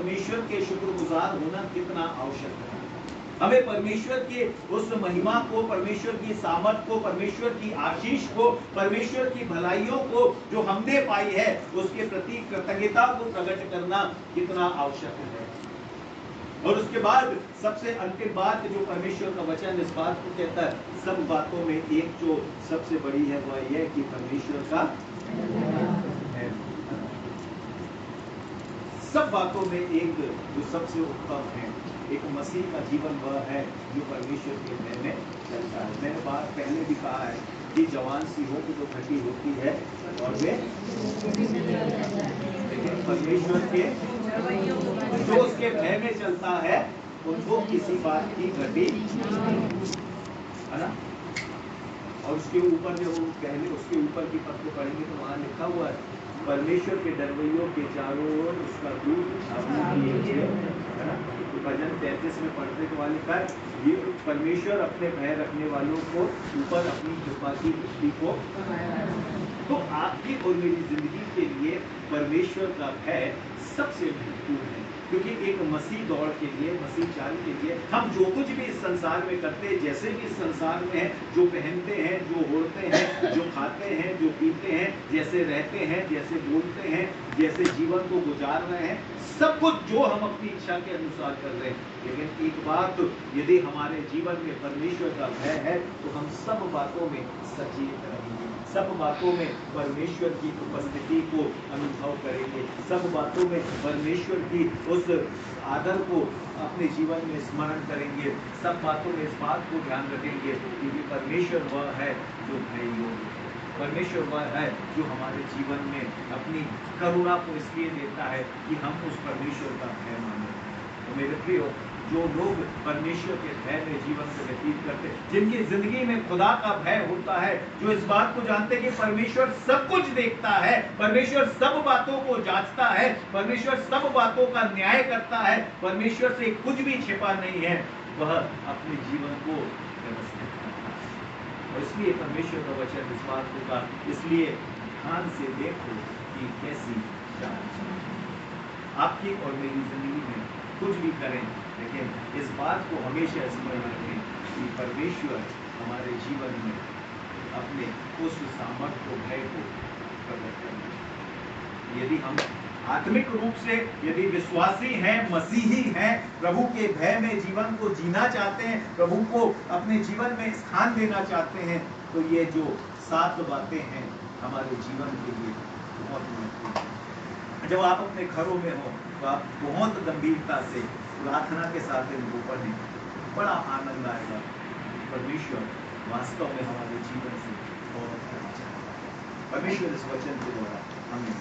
परमेश्वर के शुक्रगुजार होना कितना आवश्यक है। हमें परमेश्वर की उस महिमा को, परमेश्वर की सामर्थ को, परमेश्वर की आशीष को, परमेश्वर की भलाइयों को जो हमने पाई है उसके प्रति कृतज्ञता को प्रकट करना कितना आवश्यक है। और उसके बाद सबसे अंतिम बात जो परमेश्वर का वचन इस बात को कहता है, सब बातों में एक जो सबसे बड़ी है वह यह कि परमेश्वर का है। सब बातों में एक जो सबसे उत्तम है, एक मसीह का जीवन वह है जो परमेश्वर के भय में चलता है। मैंने बात पहले भी कहा है कि जवान सी हो तो घटी होती है और वे लेकिन परमेश्वर के जो उसके भय में चलता है उनको किसी बात की घटी है ना। और उसके ऊपर जो पहले उसके ऊपर की पद को पढ़ेंगे तो वहां लिखा हुआ है, परमेश्वर के डरवैयों के चारों ओर उसका दूत है ना। तो भजन 33 में पढ़ते तो लिखा है, ये परमेश्वर अपने भय रखने वालों को ऊपर अपनी कृपा की दृष्टि को। तो आपकी और मेरी जिंदगी के लिए परमेश्वर का भय सबसे महत्वपूर्ण है, क्योंकि एक मसीह दौड़ के लिए, मसीह चाल के लिए हम जो कुछ भी इस संसार में करते हैं, जैसे भी इस संसार में है, जो पहनते हैं, जो ओढ़ते हैं, जो खाते हैं, जो पीते हैं, जैसे रहते हैं, जैसे बोलते हैं, जैसे जीवन को गुजार रहे हैं, सब कुछ जो हम अपनी इच्छा के अनुसार कर रहे हैं। लेकिन एक बात, यदि हमारे जीवन में परमेश्वर का भय है तो हम सब बातों में सचेत रहेंगे, सब बातों में परमेश्वर की उपस्थिति को अनुभव करेंगे, सब बातों में परमेश्वर की उस आदर को अपने जीवन में स्मरण करेंगे, सब बातों में इस बात को ध्यान रखेंगे क्योंकि परमेश्वर वह है जो भय योग्य है। परमेश्वर वह है जो हमारे जीवन में अपनी करुणा को इसलिए देता है कि हम उस परमेश्वर का भय माने। तो मेरे प्रियो, जो लोग परमेश्वर के भय में जीवन को व्यतीत करते, जिनकी जिंदगी में खुदा का भय होता है, जो इस बात को जानते कि परमेश्वर सब कुछ देखता है, परमेश्वर सब बातों को जांचता है, परमेश्वर सब बातों का न्याय करता है, परमेश्वर से कुछ भी छिपा नहीं है, वह अपने जीवन को व्यवस्थित करता है। और इसलिए परमेश्वर का वचन इस बात को कहा, इसलिए ध्यान से देखो कि कैसी आपकी और मेरी जिंदगी में कुछ भी करें, लेकिन इस बात को हमेशा स्मरण रखें कि परमेश्वर हमारे जीवन में अपने उस सामर्थ्य को, भय को प्रकट करें। यदि हम आत्मिक रूप से यदि विश्वासी हैं, मसीही हैं, प्रभु के भय में जीवन को जीना चाहते हैं, प्रभु को अपने जीवन में स्थान देना चाहते हैं, तो ये जो 7 बातें हैं हमारे जीवन के लिए बहुत महत्वपूर्ण है। जब आप अपने घरों में हो तो आप बहुत गंभीरता से प्रार्थना के साथ इनको पढ़ें, बड़ा आनंद आएगा। परमेश्वर वास्तव में हमारे जीवन से बहुत करना चाहता है। परमेश्वर इस वचन के द्वारा हमें